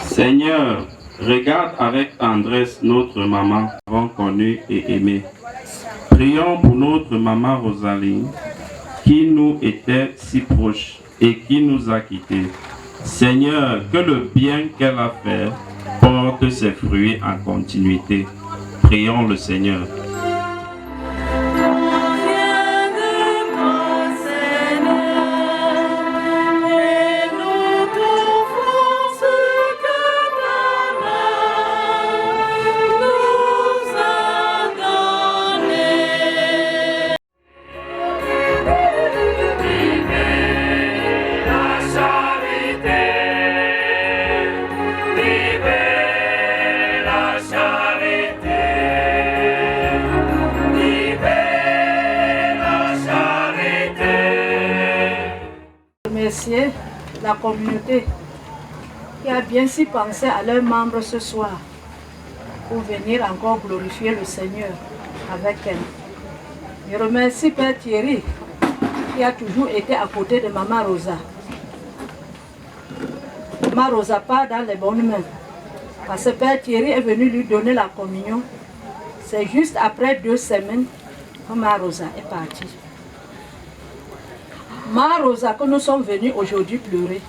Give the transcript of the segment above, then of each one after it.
Seigneur, regarde avec tendresse notre maman avons connue et aimée. Prions pour notre maman Rosalie, qui nous était si proche et qui nous a quittés. Seigneur, que le bien qu'elle a fait porte ses fruits en continuité. Prions le Seigneur. Remercier la communauté qui a bien si pensé à leurs membres ce soir pour venir encore glorifier le Seigneur avec elle. Je remercie Père Thierry qui a toujours été à côté de Maman Rosa. Maman Rosa part dans les bonnes mains parce que Père Thierry est venu lui donner la communion. C'est juste après 2 semaines que Maman Rosa est partie. Ma Rosa, que nous sommes venus aujourd'hui pleurer,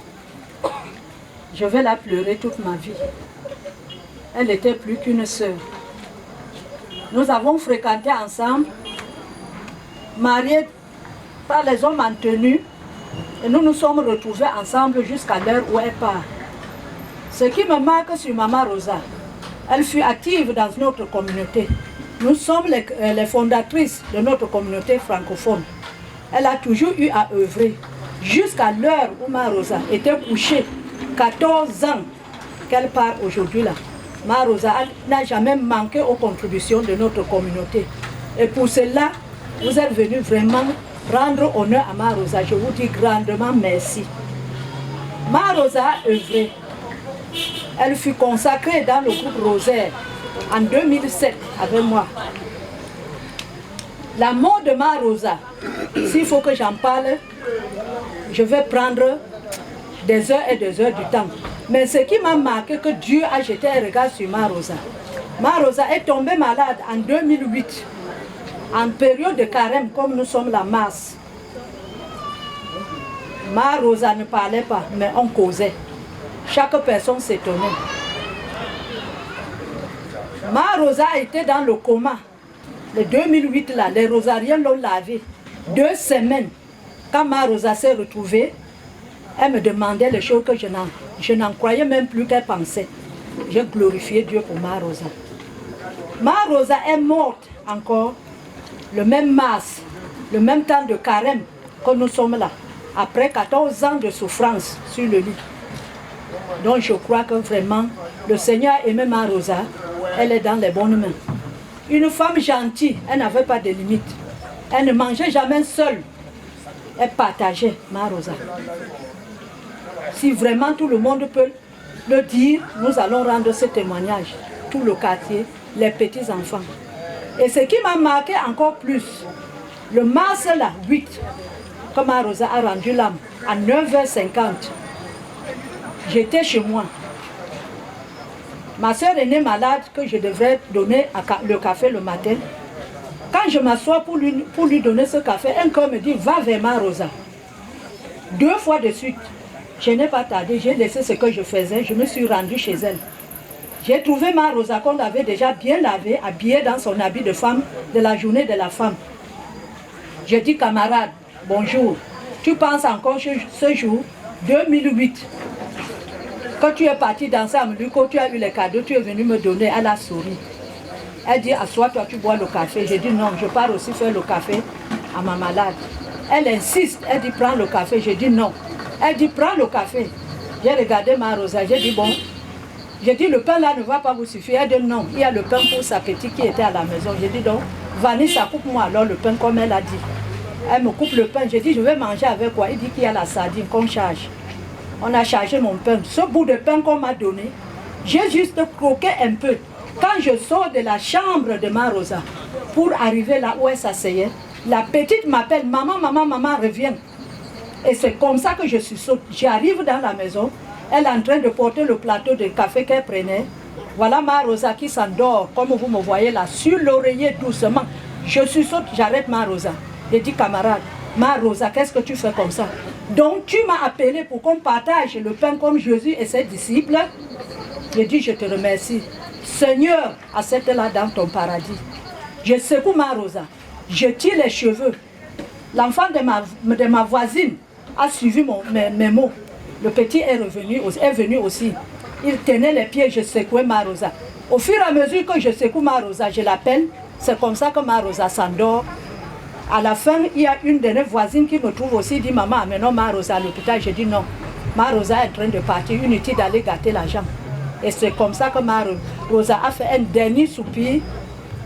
je vais la pleurer toute ma vie. Elle n'était plus qu'une sœur. Nous avons fréquenté ensemble, mariés par les hommes en tenue, et nous nous sommes retrouvés ensemble jusqu'à l'heure où elle part. Ce qui me marque sur Maman Rosa, elle fut active dans notre communauté. Nous sommes les fondatrices de notre communauté francophone. Elle a toujours eu à œuvrer jusqu'à l'heure où Ma Rosa était couchée, 14 ans qu'elle part aujourd'hui là. Ma Rosa n'a jamais manqué aux contributions de notre communauté. Et pour cela, vous êtes venus vraiment rendre honneur à Ma Rosa. Je vous dis grandement merci. Ma Rosa a œuvré. Elle fut consacrée dans le groupe Rosaire en 2007 avec moi. La mort de Ma Rosa, s'il faut que j'en parle, je vais prendre des heures et des heures du temps. Mais ce qui m'a marqué, que Dieu a jeté un regard sur Ma Rosa. Ma Rosa est tombée malade en 2008, en période de carême, comme nous sommes la masse. Ma Rosa ne parlait pas, mais on causait. Chaque personne s'étonnait. Ma Rosa était dans le coma. Le 2008, là, les rosariens l'ont lavé. 2 semaines. Quand Ma Rosa s'est retrouvée, elle me demandait les choses que je n'en croyais même plus qu'elle pensait. J'ai glorifié Dieu pour Ma Rosa. Ma Rosa est morte encore le même mars, le même temps de carême que nous sommes là, après 14 ans de souffrance sur le lit. Donc je crois que vraiment, le Seigneur a aimé Ma Rosa, elle est dans les bonnes mains. Une femme gentille, elle n'avait pas de limites. Elle ne mangeait jamais seule. Elle partageait, Ma Rosa. Si vraiment tout le monde peut le dire, nous allons rendre ce témoignage. Tout le quartier, les petits-enfants. Et ce qui m'a marqué encore plus, le mars là, 8, quand Ma Rosa a rendu l'âme, à 9h50, j'étais chez moi. Ma soeur est née malade, que je devrais donner le café le matin. Quand je m'assois pour lui donner ce café, un cœur me dit, va vers Ma Rosa. 2 fois de suite, je n'ai pas tardé, j'ai laissé ce que je faisais, je me suis rendue chez elle. J'ai trouvé Ma Rosa qu'on avait déjà bien lavée, habillée dans son habit de femme de la journée de la femme. Je dis, camarade, bonjour, tu penses encore ce jour, 2008. Quand tu es parti danser à Moluko, tu as eu les cadeaux, tu es venu me donner, elle a souri. Elle dit, assois-toi, tu bois le café. J'ai dit non, je pars aussi faire le café à ma malade. Elle insiste, elle dit, prends le café. J'ai dit non. Elle dit, prends le café. J'ai regardé ma Rosa, j'ai dit, bon. J'ai dit, le pain là ne va pas vous suffire. Elle dit, non, il y a le pain pour sa petite qui était à la maison. J'ai dit, donc, Vanessa, coupe-moi alors le pain comme elle a dit. Elle me coupe le pain. J'ai dit, je vais manger avec quoi? Il dit qu'il y a la sardine qu'on charge. On a chargé mon pain. Ce bout de pain qu'on m'a donné, j'ai juste croqué un peu. Quand je sors de la chambre de ma Rosa pour arriver là où elle s'asseyait, la petite m'appelle, maman, maman, maman, reviens. Et c'est comme ça que je suis saute. J'arrive dans la maison, elle est en train de porter le plateau de café qu'elle prenait. Voilà ma Rosa qui s'endort, comme vous me voyez là, sur l'oreiller doucement. Je suis saute, j'arrête ma Rosa. J'ai dit, camarade, ma Rosa, qu'est-ce que tu fais comme ça? Donc tu m'as appelé pour qu'on partage le pain comme Jésus et ses disciples. J'ai dit, je te remercie. Seigneur, accepte-la dans ton paradis. Je secoue ma Rosa, je tire les cheveux. L'enfant de ma voisine a suivi mes mots. Le petit est venu aussi. Il tenait les pieds, je secouais ma Rosa. Au fur et à mesure que je secoue ma Rosa, je l'appelle. C'est comme ça que ma Rosa s'endort. À la fin, il y a une de nos voisines qui me trouve aussi, dit, maman, amenons ma Rosa à l'hôpital. Je dis non. Ma Rosa est en train de partir, inutile d'aller gâter la jambe. Et c'est comme ça que ma Rosa a fait un dernier soupir.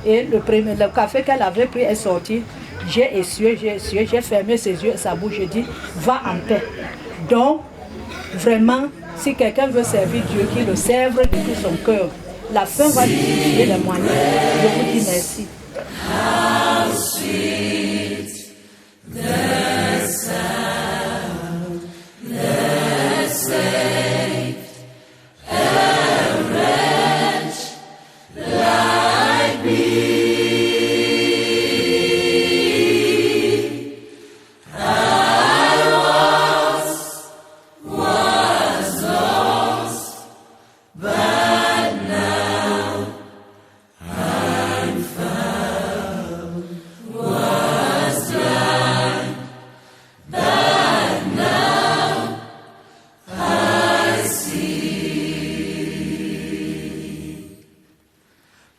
Et le café qu'elle avait pris est sorti. J'ai essuyé, j'ai fermé ses yeux et sa bouche. J'ai dit, va en paix. Donc, vraiment, si quelqu'un veut servir Dieu, qu'il le serve de tout son cœur. La fin va justifier les moyens. Je vous dis merci. How sweet the sound that saved a wretch like me.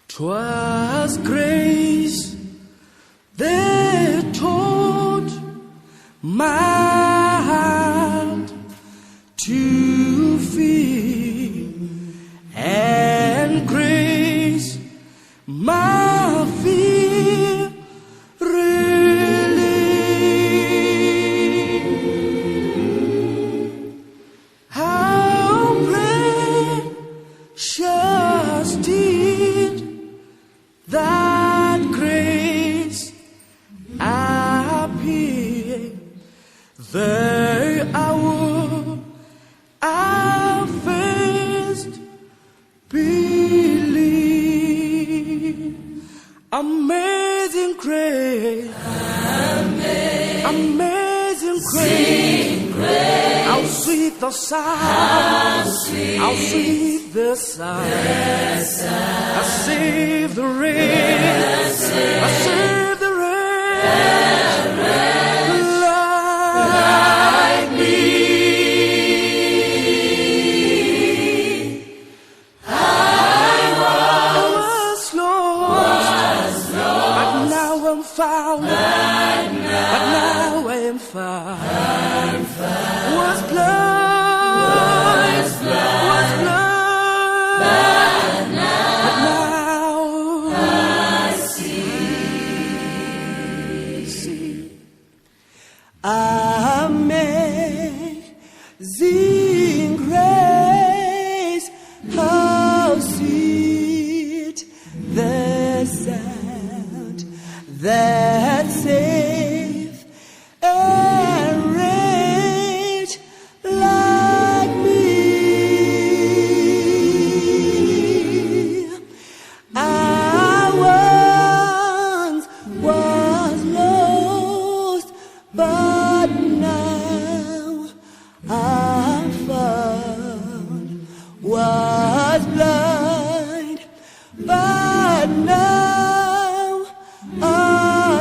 Twas grace that taught my heart to fear, and grace my fear relieved. How precious did that grace appear the hour I first believed. Amazing grace, amazing grace, how sweet the sound, how sweet the sound. I saved the race, I saved the race, like me. I was lost, but now I'm found, but now I am found. Was blind, but now I see. Amazing grace, how sweet the sound that saved a wretch like me. I once was lost, but now I'm found. Was blind, but now I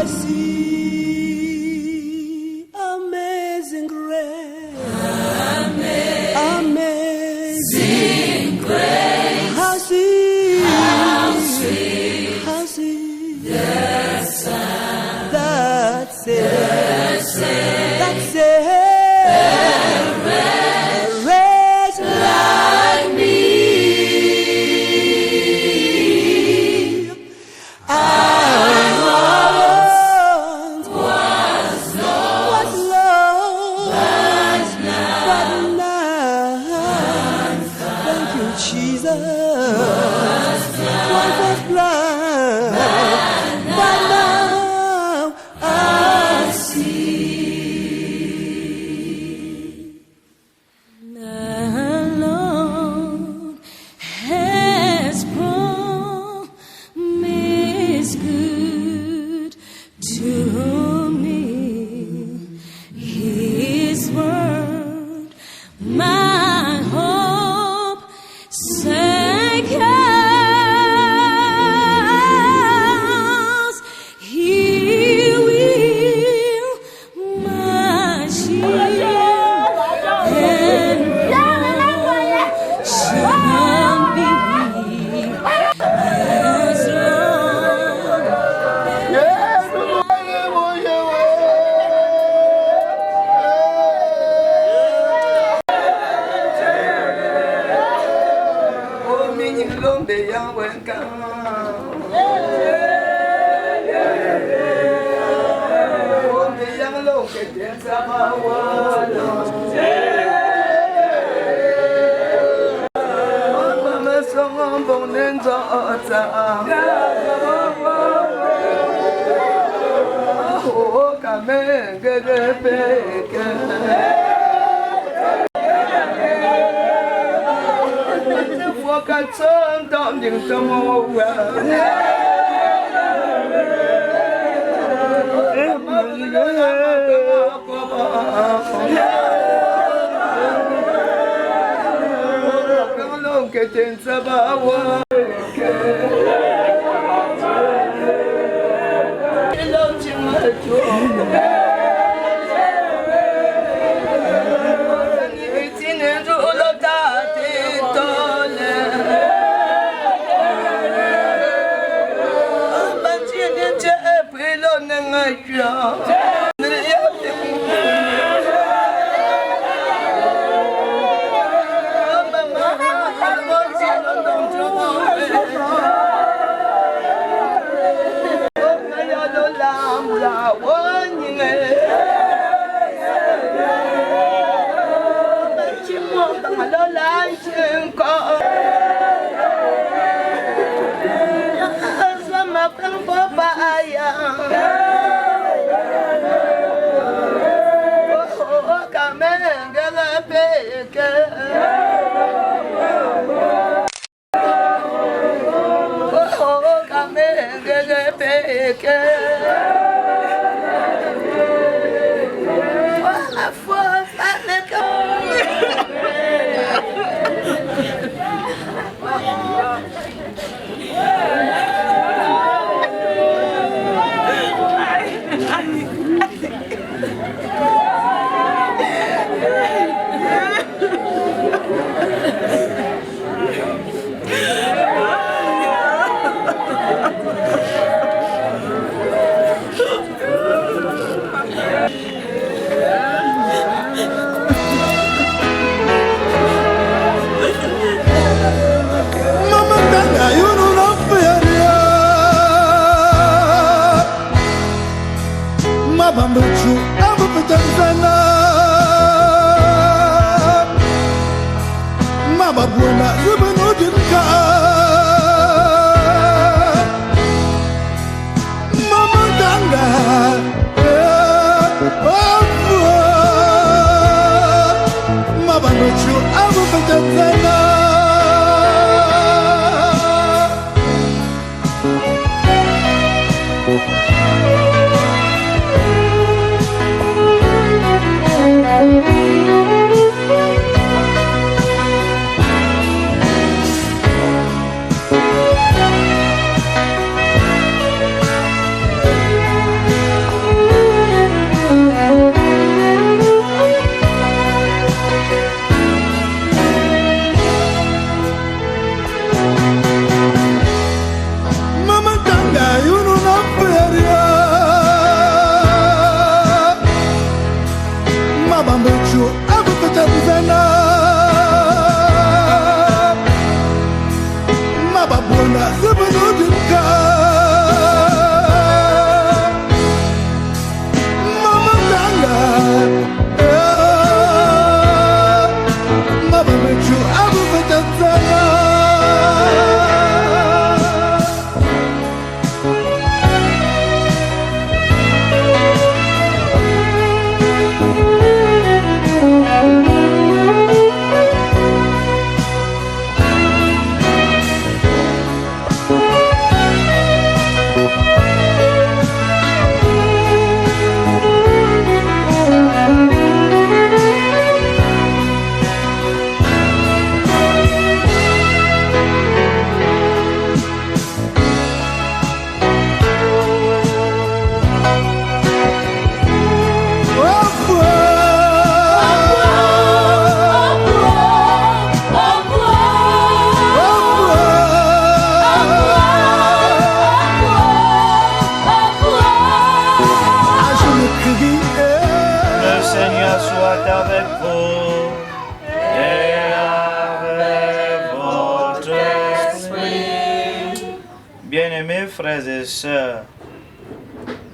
Bien-aimés frères et sœurs,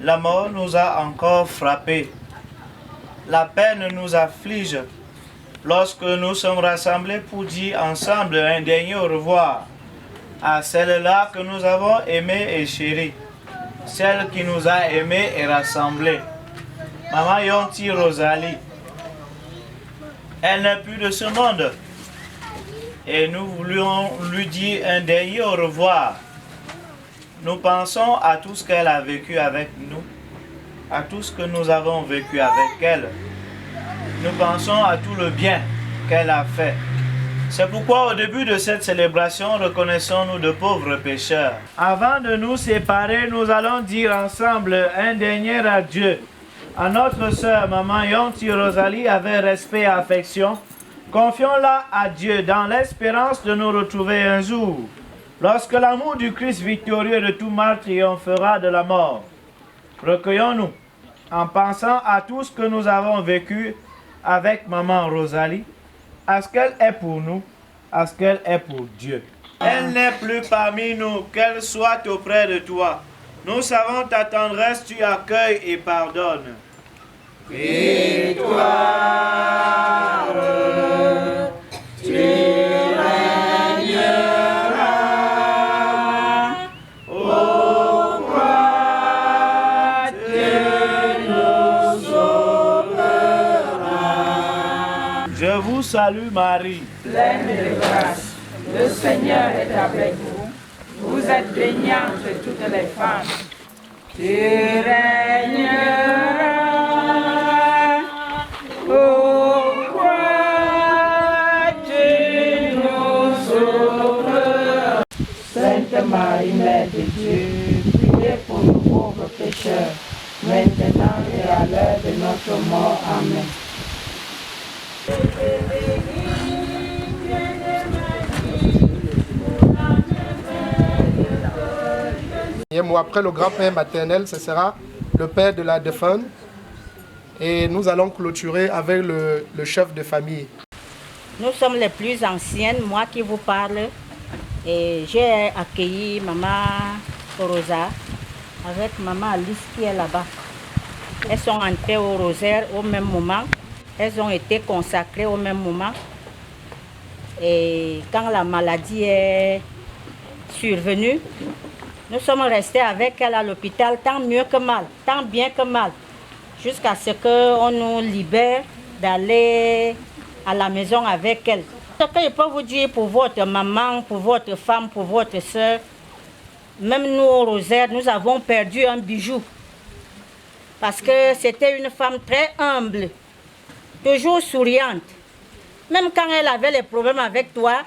la mort nous a encore frappés. La peine nous afflige lorsque nous sommes rassemblés pour dire ensemble un dernier au revoir à celle-là que nous avons aimée et chérie, celle qui nous a aimés et rassemblés. Maman Yonti Rosalie, elle n'est plus de ce monde et nous voulions lui dire un dernier au revoir. Nous pensons à tout ce qu'elle a vécu avec nous, à tout ce que nous avons vécu avec elle. Nous pensons à tout le bien qu'elle a fait. C'est pourquoi au début de cette célébration, reconnaissons-nous de pauvres pécheurs. Avant de nous séparer, nous allons dire ensemble un dernier adieu à notre sœur Maman Yonti Rosalie avec respect et affection. Confions-la à Dieu dans l'espérance de nous retrouver un jour, lorsque l'amour du Christ victorieux de tout mal triomphera de la mort. Recueillons-nous en pensant à tout ce que nous avons vécu avec Maman Rosalie, à ce qu'elle est pour nous, à ce qu'elle est pour Dieu. Elle n'est plus parmi nous, qu'elle soit auprès de toi. Nous savons ta tendresse, tu accueilles et pardonnes. Victoire, tu régneras, ô croix, tu nous sauveras. Je vous salue Marie, pleine de grâce, le Seigneur est avec vous. Vous êtes bénie entre toutes les femmes. Tu régneras, ô croix, tu nous sauveras. Sainte Marie, Mère de Dieu, priez pour nous pauvres pécheurs, maintenant et à l'heure de notre mort. Amen. Et moi, après le grand-père maternel, ce sera le père de la défunte. Et nous allons clôturer avec le chef de famille. Nous sommes les plus anciennes, moi qui vous parle. Et j'ai accueilli Maman Rosa avec Maman Alice qui est là-bas. Elles sont entrées au rosaire au même moment. Elles ont été consacrées au même moment. Et quand la maladie est survenue, nous sommes restés avec elle à l'hôpital, tant mieux que mal, tant bien que mal, jusqu'à ce qu'on nous libère d'aller à la maison avec elle. Ce que je peux vous dire pour votre maman, pour votre femme, pour votre soeur, même nous au rosaire, nous avons perdu un bijou. Parce que c'était une femme très humble, toujours souriante. Même quand elle avait les problèmes avec toi,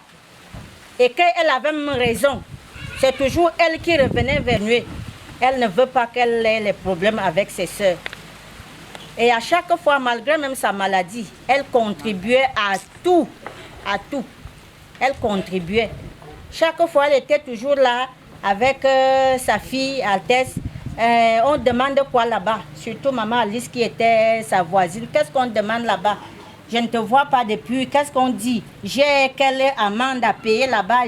et qu'elle avait même raison, c'est toujours elle qui revenait vers nous. Elle ne veut pas qu'elle ait les problèmes avec ses soeurs. Et à chaque fois, malgré même sa maladie, elle contribuait à tout. À tout. Elle contribuait. Chaque fois, elle était toujours là avec sa fille, Altesse. On demande quoi là-bas? Surtout maman Alice qui était sa voisine. Qu'est-ce qu'on demande là-bas? Je ne te vois pas depuis. Qu'est-ce qu'on dit? J'ai quelle amende à payer là-bas?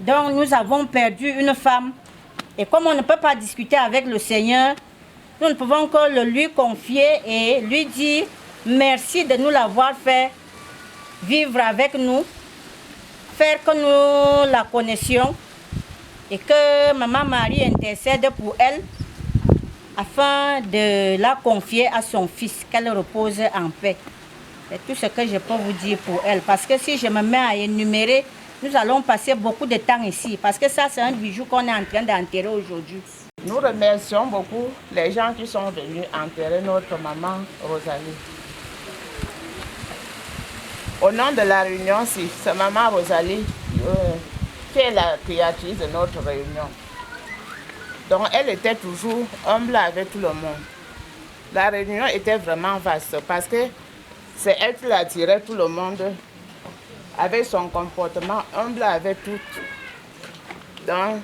Donc nous avons perdu une femme. Et comme on ne peut pas discuter avec le Seigneur, nous ne pouvons que le lui confier et lui dire merci de nous l'avoir fait vivre avec nous, faire que nous la connaissions et que Maman Marie intercède pour elle afin de la confier à son fils, qu'elle repose en paix. C'est tout ce que je peux vous dire pour elle. Parce que si je me mets à énumérer, nous allons passer beaucoup de temps ici. Parce que ça, c'est un bijou qu'on est en train d'enterrer aujourd'hui. Nous remercions beaucoup les gens qui sont venus enterrer notre maman Rosalie. Au nom de la réunion, c'est maman Rosalie qui est la créatrice de notre réunion. Donc elle était toujours humble avec tout le monde. La réunion était vraiment vaste parce que c'est elle qui attirait tout le monde avec son comportement humble avec tout. Donc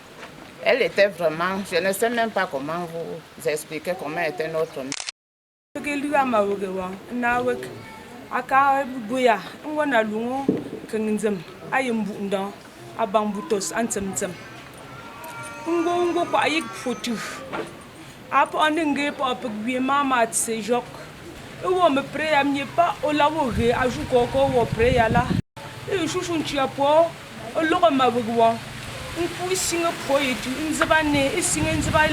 elle était vraiment, je ne sais même pas comment vous expliquer comment était notre mère. Aka buya ngwana lungu kengzem ayembu ndo abambutos antemtem Ngo kwa yik fotu. Apo anenge pa pegwie mama tse jok. Wo me preya mie pa o la wo ge aju koko wo preya la. E shushu nchia po o logo mabugwa. Npu isinga po yetu nzabane isinga nzaba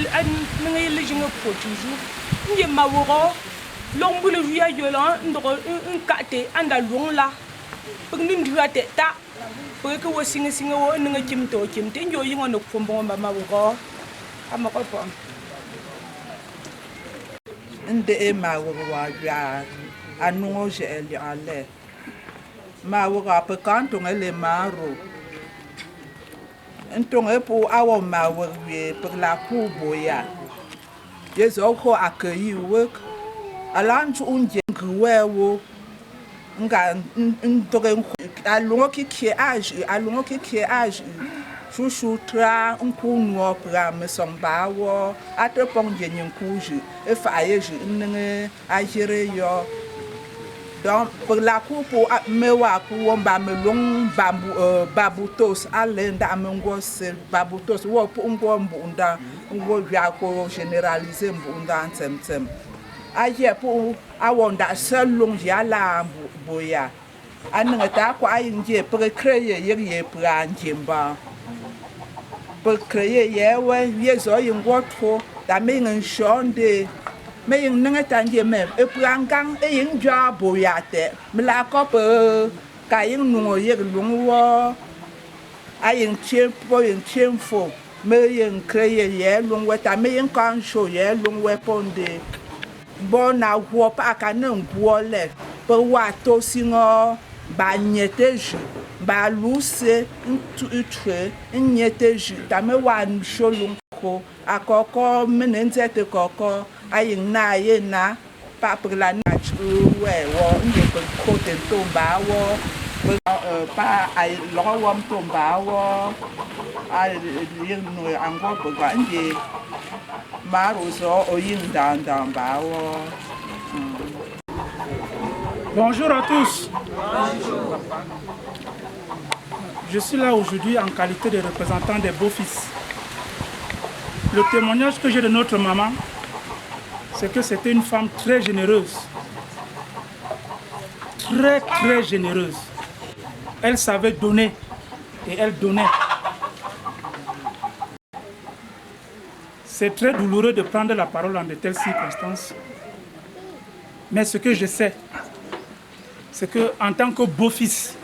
nenge lejinga po tuju. Nye maworo longbule juya yola ndoko nkate anda long la. Pegnin duya te ta. Pege wo singa wo nenge kimte njo yingo no pombo mabugwa. Amako po. Nde e mawurwa ya anungo je eli ale mawurwa pe kanto ngele maro ntonge po awo mawurwe pe la kubo ya yezo ko akayi work alanju unje ngwewo nga ntoge alungo ki age chouchou tra nkunwo pra mesombawo atepong jenyin kuju e fayeju nne ajere yo donc pour la coupe mewa ku womba melong babutos alenda amengos babutos wo ngo mbunda ngo vya ko generaliser mbunda ntemtem aye po awonda selong yala boya anenge ta ko ayinje pour créer yeye pra njemba pour créer yewe yezo yingotho da mengen shonde meyin nenge tanje mem e prangang e yin jabo yate mla ko pe kayin nuo yeg lungwo ayin tiempo meyin créer ye lungwe ta meyin kan show ye lungwe ponde bona wo pa kanen buole pe wa to singo ba nyeteju ba luse ntutre nyeteju tame wa sholun ko akoko menenze te koko ayin na ye na pa la na we wo nje ko ten tomba wo pa ai lo wo tomba wo ai yin no ango ko ga nje maro so o yin dan ba wo. Bonjour à tous. Bonjour. Je suis là aujourd'hui en qualité de représentant des beaux-fils. Le témoignage que j'ai de notre maman, c'est que c'était une femme très généreuse. Très généreuse. Elle savait donner et elle donnait. C'est très douloureux de prendre la parole dans de telles circonstances. Mais ce que je sais, c'est qu'en tant que beau-fils,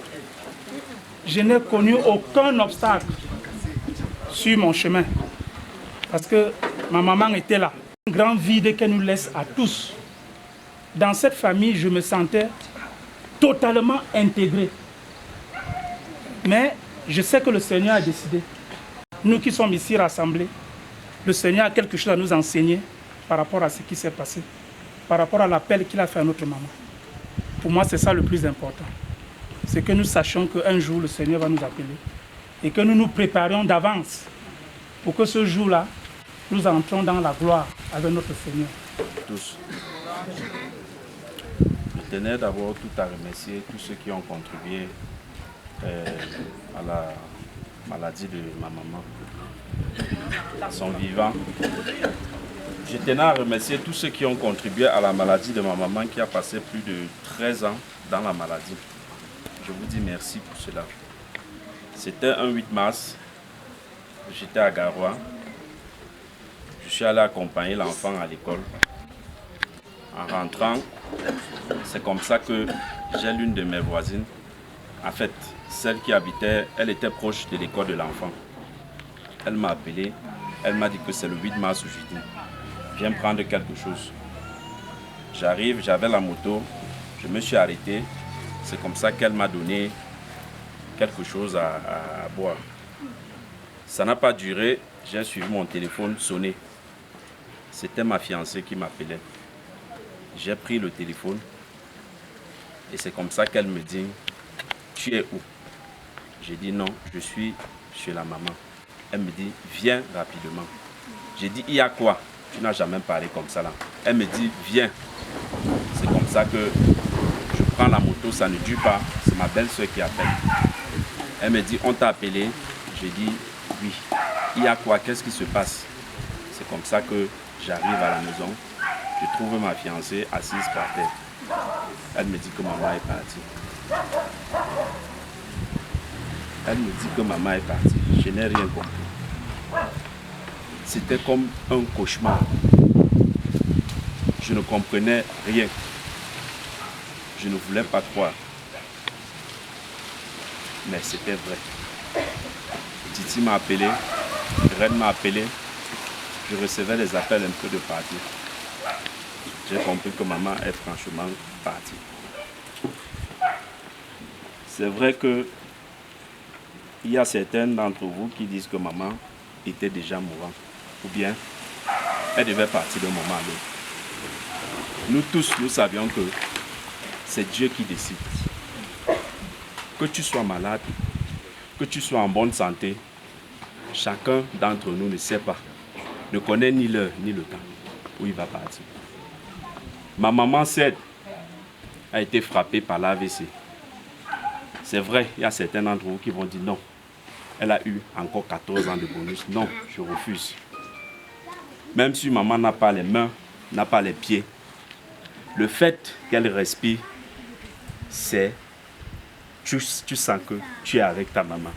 je n'ai connu aucun obstacle sur mon chemin. Parce que ma maman était là. Un grand vide qu'elle nous laisse à tous. Dans cette famille, je me sentais totalement intégré. Mais je sais que le Seigneur a décidé. Nous qui sommes ici rassemblés, le Seigneur a quelque chose à nous enseigner par rapport à ce qui s'est passé, par rapport à l'appel qu'il a fait à notre maman. Pour moi, c'est ça le plus important. C'est que nous sachions qu'un jour, le Seigneur va nous appeler et que nous nous préparions d'avance pour que ce jour-là, nous entrons dans la gloire avec notre Seigneur. Tous. Je tenais d'abord tout à remercier tous ceux qui ont contribué à la maladie de ma maman. Ils sont vivants. Je tenais à remercier tous ceux qui ont contribué à la maladie de ma maman qui a passé plus de 13 ans dans la maladie. Je vous dis merci pour cela. C'était un 8 mars. J'étais à Garoua. Je suis allé accompagner l'enfant à l'école. En rentrant, c'est comme ça que j'ai l'une de mes voisines. En fait, celle qui habitait, elle était proche de l'école de l'enfant. Elle m'a appelé. Elle m'a dit que c'est le 8 mars aujourd'hui. Viens prendre quelque chose. J'arrive, j'avais la moto, je me suis arrêté. C'est comme ça qu'elle m'a donné quelque chose à boire. Ça n'a pas duré, j'ai suivi mon téléphone sonner. C'était ma fiancée qui m'appelait. J'ai pris le téléphone et c'est comme ça qu'elle me dit, tu es où? J'ai dit non, je suis chez la maman. Elle me dit, viens rapidement. J'ai dit, il y a quoi? Tu n'as jamais parlé comme ça là. Elle me dit, viens. C'est comme ça que je prends la moto, ça ne dure pas. C'est ma belle-soeur qui appelle. Elle me dit, on t'a appelé? J'ai dit, oui. il y a quoi? Qu'est-ce qui se passe? C'est comme ça que j'arrive à la maison. Je trouve ma fiancée assise par terre. Elle me dit que maman est partie. Elle me dit que maman est partie. Je n'ai rien compris. C'était comme un cauchemar. Je ne comprenais rien. Je ne voulais pas croire. Mais c'était vrai. Titi m'a appelé, Reine m'a appelé. Je recevais des appels un peu de partout. J'ai compris que maman est franchement partie. C'est vrai que il y a certains d'entre vous qui disent que maman était déjà mourante. Ou bien, elle devait partir d'un moment à l'autre. Nous tous, nous savions que c'est Dieu qui décide. Que tu sois malade, que tu sois en bonne santé, chacun d'entre nous ne sait pas, ne connaît ni l'heure ni le temps où il va partir. Ma maman Cède a été frappée par l'AVC. C'est vrai, il y a certains d'entre vous qui vont dire non. Elle a eu encore 14 ans de bonus. Non, je refuse. Même si maman n'a pas les mains, n'a pas les pieds, le fait qu'elle respire, c'est tu sens que tu es avec ta maman.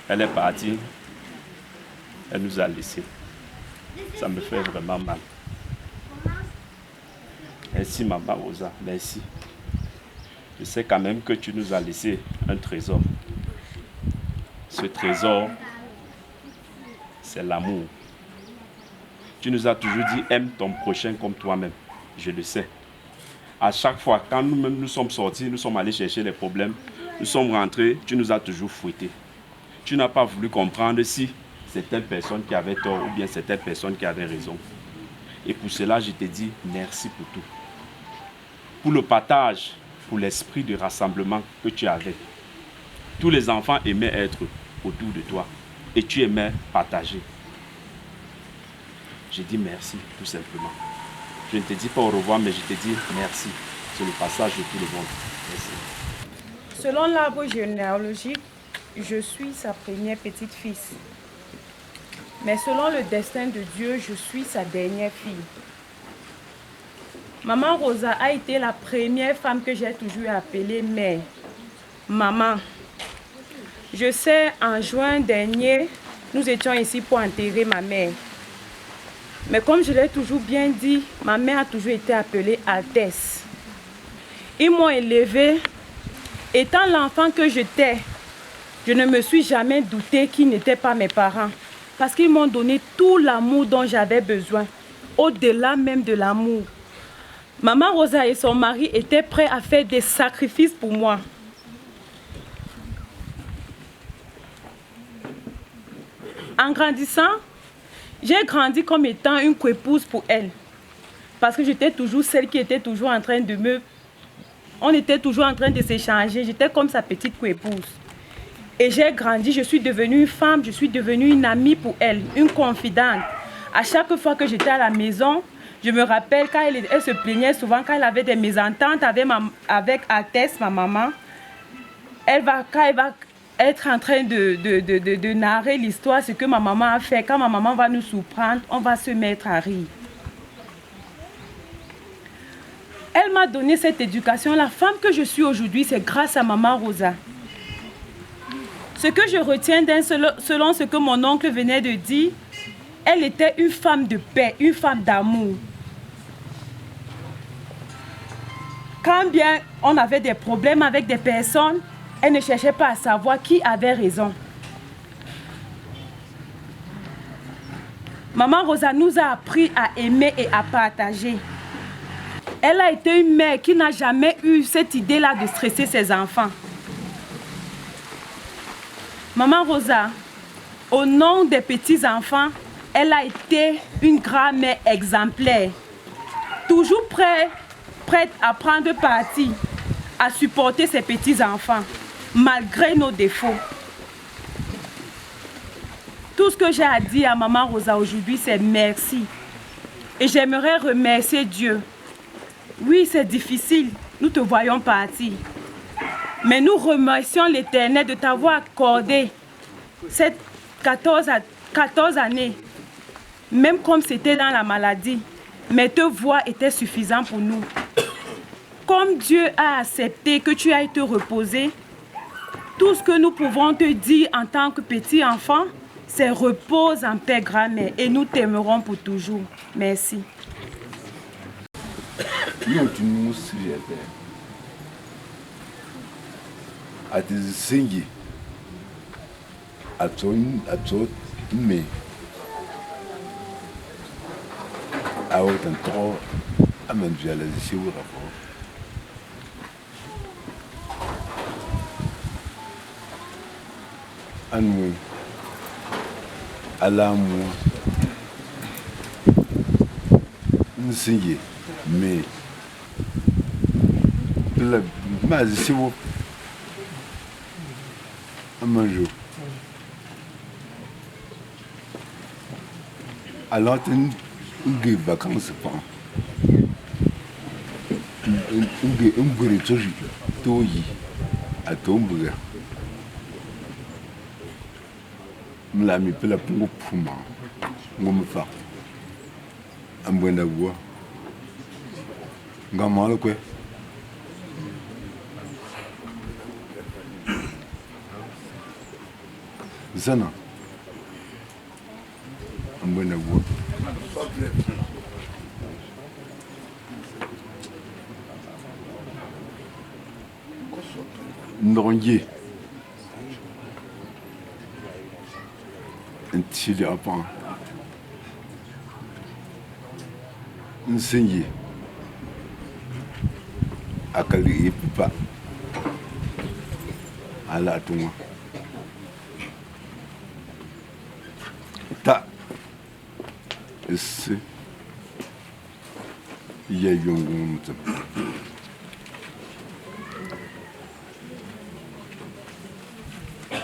Elle est partie, elle nous a laissés. Ça me fait vraiment mal. Merci maman Rosa, merci. Je sais quand même que tu nous as laissé un trésor. Ce trésor, c'est l'amour. Tu nous as toujours dit, aime ton prochain comme toi-même. Je le sais. À chaque fois, quand nous-mêmes nous sommes sortis, nous sommes allés chercher les problèmes, nous sommes rentrés, tu nous as toujours fouettés. Tu n'as pas voulu comprendre si c'était une personne qui avait tort ou bien c'était une personne qui avait raison. Et pour cela, je te dis merci pour tout. Pour le partage, pour l'esprit de rassemblement que tu avais. Tous les enfants aimaient être autour de toi et tu aimais partager. Je dis merci, tout simplement. Je ne te dis pas au revoir, mais je te dis merci. C'est le passage de tout le monde. Merci. Selon l'arbre généalogique, je suis sa première petite-fille. Mais selon le destin de Dieu, je suis sa dernière fille. Maman Rosa a été la première femme que j'ai toujours appelée mère. Maman. Je sais, en juin dernier, nous étions ici pour enterrer ma mère. Mais comme je l'ai toujours bien dit, ma mère a toujours été appelée Altesse. Ils m'ont élevée. Étant l'enfant que j'étais, je ne me suis jamais douté qu'ils n'étaient pas mes parents. Parce qu'ils m'ont donné tout l'amour dont j'avais besoin, au-delà même de l'amour. Maman Rosa et son mari étaient prêts à faire des sacrifices pour moi. En grandissant, j'ai grandi comme étant une coépouse pour elle. Parce que j'étais toujours celle qui était toujours en train de me... On était toujours en train de s'échanger. J'étais comme sa petite coépouse. Et j'ai grandi, je suis devenue une femme, je suis devenue une amie pour elle, une confidente. À chaque fois que j'étais à la maison, je me rappelle quand elle se plaignait souvent, quand elle avait des mésententes avec Altesse, ma maman. Quand elle va être en train de narrer l'histoire, ce que ma maman a fait, quand ma maman va nous surprendre, on va se mettre à rire. Elle m'a donné cette éducation. La femme que je suis aujourd'hui, c'est grâce à maman Rosa. Ce que je retiens d'elle, selon ce que mon oncle venait de dire, elle était une femme de paix, une femme d'amour. Quand bien on avait des problèmes avec des personnes, elle ne cherchait pas à savoir qui avait raison. Maman Rosa nous a appris à aimer et à partager. Elle a été une mère qui n'a jamais eu cette idée-là de stresser ses enfants. Maman Rosa, au nom des petits-enfants, elle a été une grand-mère exemplaire. Toujours prête à prendre parti, à supporter ses petits-enfants, malgré nos défauts. Tout ce que j'ai à dire à Maman Rosa aujourd'hui, c'est merci. Et j'aimerais remercier Dieu. Oui, c'est difficile, nous te voyons partir. Mais nous remercions l'Éternel de t'avoir accordé Cette 14 années, même comme c'était dans la maladie, mais te voir était suffisant pour nous. Comme Dieu a accepté que tu ailles te reposer, tout ce que nous pouvons te dire en tant que petit enfant, c'est repose en paix, grand-mère, et nous t'aimerons pour toujours. Merci. Nous, tu nous suis à tes signes, à ton mais à autant trop, à même j'ai la décision rapport. À nous, à l'amour, nous signer, mais la décision. Un jour. Alors, tu as des vacances. Tu as des choses à tomber. Je l'ai mis pour la pouma. Je me fais un bon avoir. Je me fais Zana, I'm going to work. Ndonye, ntili apang, nsenye, akali ipupa, ala atunga. Ta esse ya yongum tam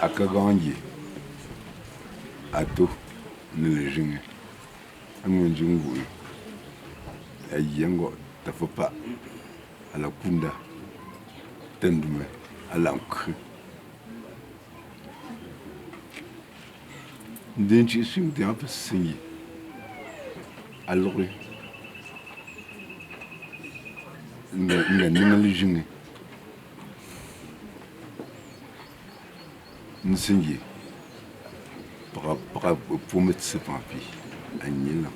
akaganje ato nilejinge amunjungu ayengo tafopa ala kunda tendume ala nkri Dentro de um tempo assim, algo não liginho, não sei para pour mettre ce papier, agnel,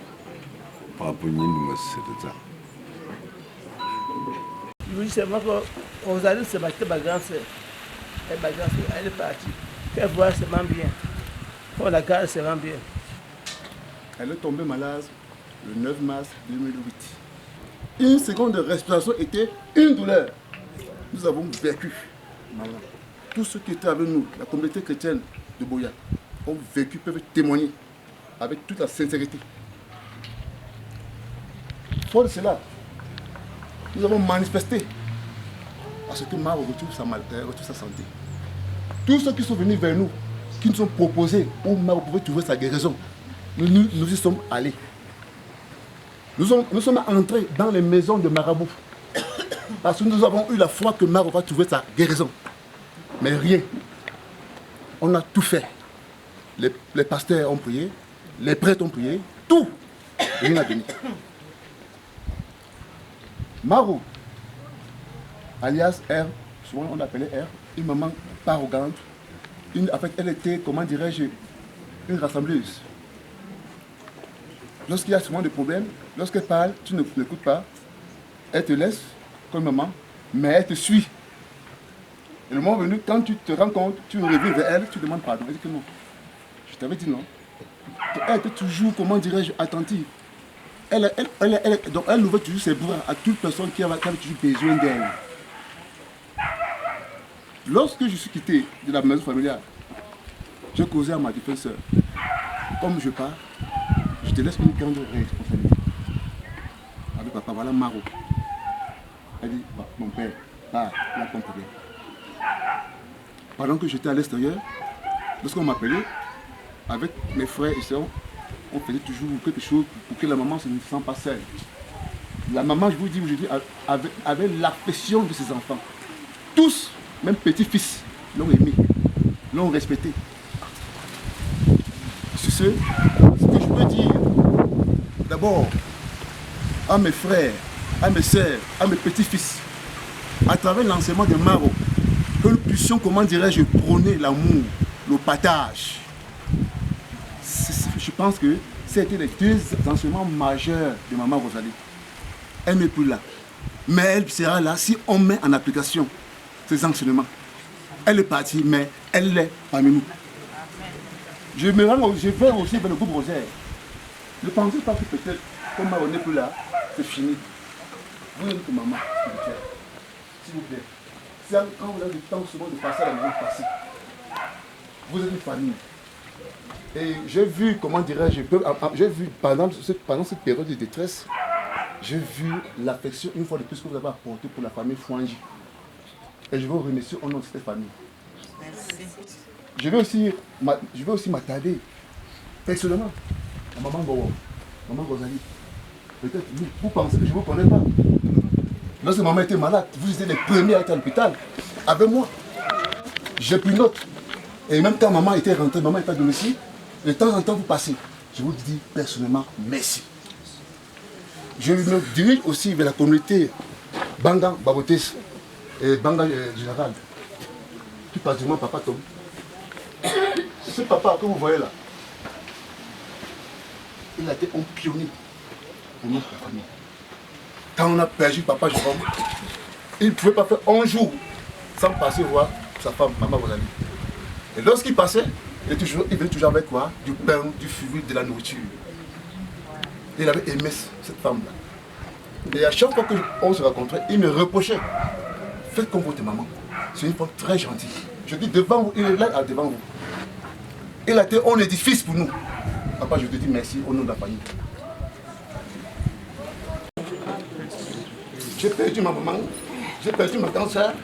para pour nous mettre ça. Oui, c'est moi que Rosalie se battait bagarre, elle est partie. Elle voit seulement bien. Oh, la gare, c'est vraiment bien. Elle est tombée malade le 9 mars 2008. Une seconde de respiration était une douleur. Nous avons vécu. Tous ceux qui étaient avec nous, la communauté chrétienne de Boya, ont vécu, peuvent témoigner avec toute la sincérité. Fort de cela, nous avons manifesté à ce que Maro retrouve sa santé. Tous ceux qui sont venus vers nous, qui nous ont proposé où Maro pouvait trouver sa guérison, nous y sommes allés. Nous sommes entrés dans les maisons de marabouts parce que nous avons eu la foi que Maro va trouver sa guérison. Mais rien. On a tout fait. Les pasteurs ont prié, les prêtres ont prié, tout. Rien n'a donné. Maro, alias R, souvent on l'appelait R, une maman pas arrogante. En fait, elle était, comment dirais-je, une rassembleuse. Lorsqu'il y a souvent des problèmes, lorsqu'elle parle, tu ne l'écoutes pas, elle te laisse comme maman, mais elle te suit. Et le moment venu, quand tu te rends compte, tu reviens vers elle, tu demandes pardon. Elle dit que non. Je t'avais dit non. Elle était toujours, comment dirais-je, attentive. Donc elle ouvrait toujours ses bras à toute personne qui avait toujours besoin d'elle. Lorsque je suis quitté de la maison familiale, j'ai causé à ma défenseur. Comme je pars, je te laisse une grande responsabilité. Avec papa, voilà Maro. Elle dit, bah, mon père, là, là, ton problème. Pendant que j'étais à l'extérieur, lorsqu'on m'appelait, avec mes frères et sœurs, on faisait toujours quelque chose pour que la maman ne se sente pas seule. La maman, je vous dis aujourd'hui, avait l'affection de ses enfants. Tous, même petits-fils, l'ont aimé, l'ont respecté. ce que je peux dire, d'abord, à mes frères, à mes sœurs, à mes petits-fils, à travers l'enseignement de Maro, que nous puissions, comment dirais-je, prôner l'amour, le partage. Je pense que c'était les deux enseignements majeurs de Maman Rosalie. Elle n'est plus là. Mais elle sera là si on met en application ces enseignements. Elle est partie, mais elle est parmi nous. Je vais aussi vers le groupe Rosaire. Ne pensez pas que peut-être, comme Maro n'est plus là, c'est fini. Vous êtes maman, s'il vous plaît. Quand vous avez du temps souvent de passer à la maison, passez. Vous êtes une famille. Et j'ai vu, comment dirais-je, j'ai vu pendant cette période de détresse, j'ai vu l'affection une fois de plus que vous avez apporté pour la famille Fouangi. Et je veux vous remercier au nom de cette famille. Merci. Je vais aussi m'attarder personnellement à Maman Gowo, Maman Rosalie. Peut-être vous pensez que je ne vous connais pas. Lorsque maman était malade, vous étiez les premiers à être à l'hôpital avec moi. J'ai pris note. Et même quand maman était rentrée, maman était à domicile, de temps en temps vous passez. Je vous dis personnellement merci. Je me dirige aussi vers la communauté Banga Babotes et Banga Général. Plus particulièrement Papa Tom. Ce papa que vous voyez là, il a été un pionnier pour notre famille. Quand on a perdu Papa Jérôme, il ne pouvait pas faire un jour sans passer voir sa femme, Maman Rosalie. Et lorsqu'il passait, il venait toujours avec quoi? Du pain, du fruit, de la nourriture. Il avait aimé cette femme-là. Et à chaque fois qu'on se rencontrait, il me reprochait. Faites comme votre maman. C'est une femme très gentille. Je dis devant vous, il est là devant vous. Il a été un édifice pour nous. Papa, je te dis merci au nom de la famille. J'ai perdu ma maman, j'ai perdu ma grande soeur,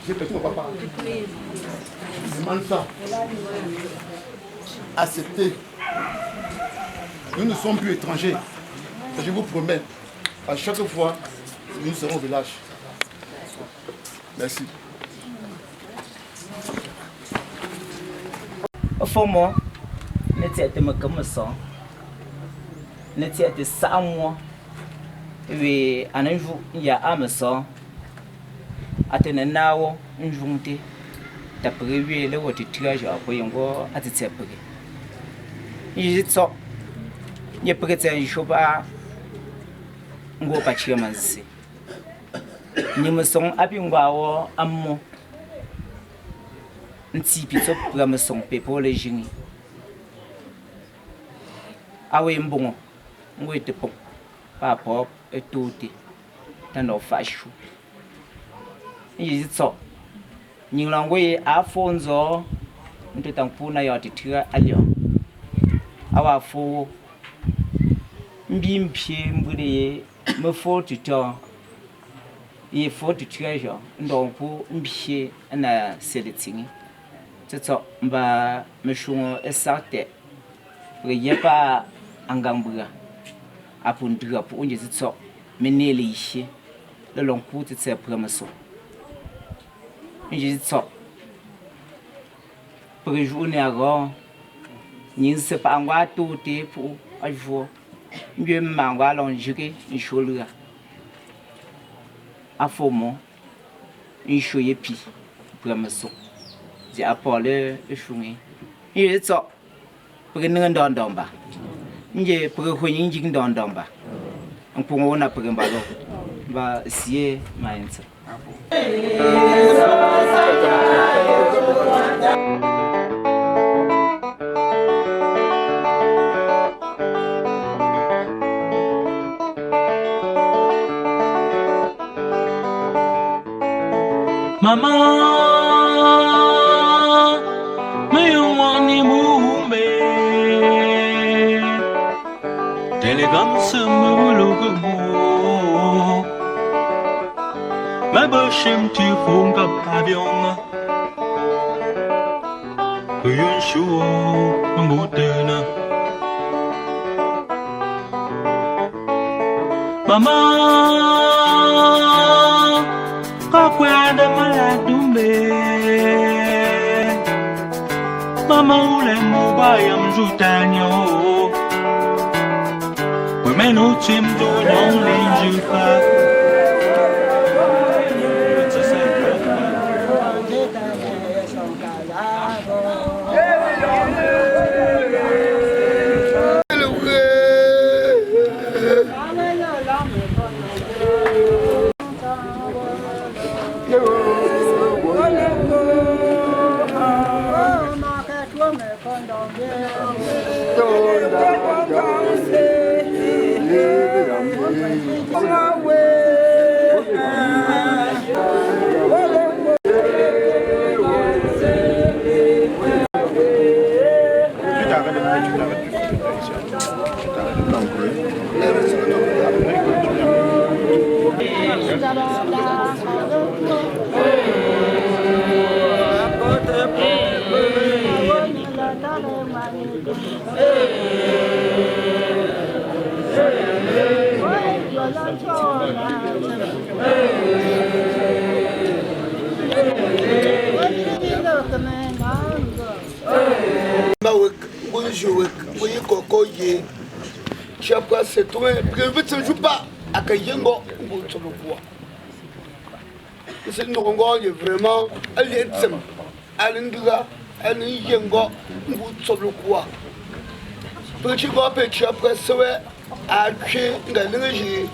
j'ai perdu mon papa. Je demande ça. Acceptez. Nous ne sommes plus étrangers. Je vous promets, à chaque fois, nous serons au village. Merci. Au fond, moi, je suis comme ça. Je suis ça, moi. Et un jour, il y a un sang. À tenir un jour, tu as prévu le vote de tirage après un go à te séparer. Il est ça. Il est prêt à y choper un go partir manger. Nous me sommes appelés à moi. Un petit peu pour me sommer pour les génies. Ah oui, bon, on est bon. Pas propre et tout dans nos fâches. Il est ça. Nous l'envoyons à fond, nous sommes pour nous tirer à Lyon. À fond, pied, me faut du temps. Il faut du trésor. Donc, pour pied, on a sélectionné. C'est ça, me chouons et sortait. Il n'y a pas un gambouga. Pour nous dire pour nous dire mais ne les ici le long cours de ces promotions. Je dis ça pour les journées avant nous ne sommes pas encore tout pour un jour mieux m'envoie l'enjeu une chose à fond une chose épi promotion j'ai appelé le chouin il est ça pour nous dans bas Nye perehonyi jing don domba. Ngpungo na perembalo. Ba sie mainsa. Mama, me wani mume. Telegram se me ma bashim ti funga avion. Yun shuo mudena. Mama, ka kwenda maladumbe. mama ule mubaya mjutanyo Wemeno chimdu nyong linjupa Vraiment, elle est elle est petit après à tuer l'énergie.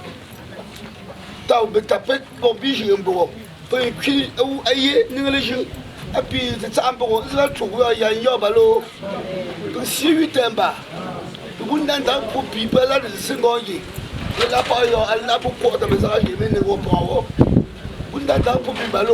T'as tapé pour biger un peu. Puis où aïe, l'énergie. Et puis c'est un peu de trouver un yobalo. Si 8 ans bas, vous n'avez pas pour people là de 5 ans. Et là, par exemple, elle n'a pas pour de message, mais ne voit pas. Vous n'avez pas pour people.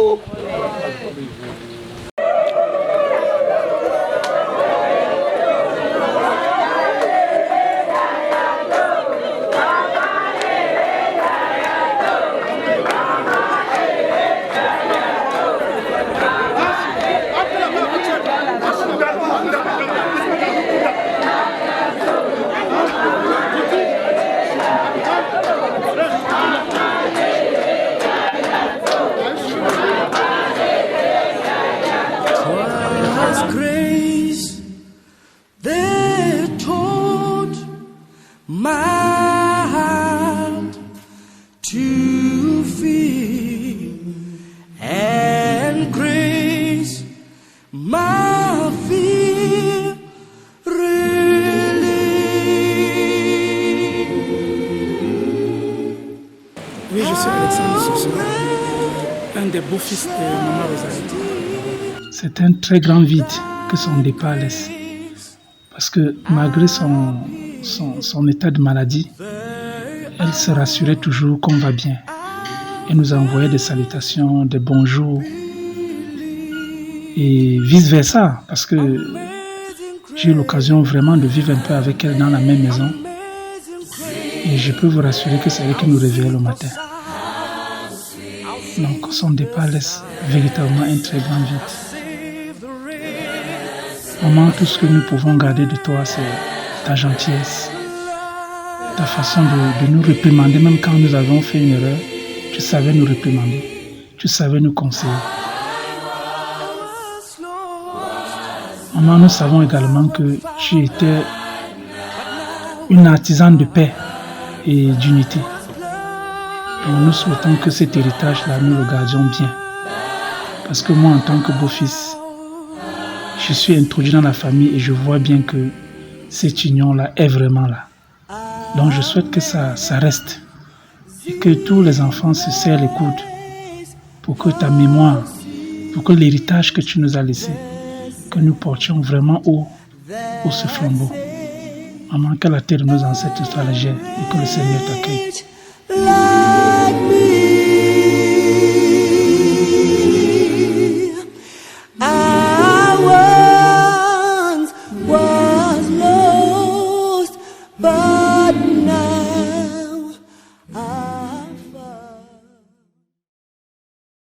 Oui, je suis Alexandre Soso, un des beaux-fils de Maman Rosalie. C'est un très grand vide que son départ laisse. Parce que malgré son état de maladie, elle se rassurait toujours qu'on va bien. Elle nous envoyait des salutations, des bonjours et vice-versa. Parce que j'ai eu l'occasion vraiment de vivre un peu avec elle dans la même maison. Et je peux vous rassurer que c'est elle qui nous réveille le matin. Donc son départ laisse véritablement un très grand vide. Maman, tout ce que nous pouvons garder de toi, c'est ta gentillesse, ta façon de nous réprimander. Même quand nous avons fait une erreur, tu savais nous réprimander, tu savais nous conseiller. Maman, nous savons également que tu étais une artisane de paix et d'unité. Donc nous souhaitons que cet héritage-là, nous le gardions bien. Parce que moi, en tant que beau-fils, je suis introduit dans la famille et je vois bien que cette union-là est vraiment là. Donc je souhaite que ça reste et que tous les enfants se serrent les coudes pour que ta mémoire, pour que l'héritage que tu nous as laissé, que nous portions vraiment haut ce flambeau. Maman, que la terre de nos ancêtres soit légère et que le Seigneur t'accueille.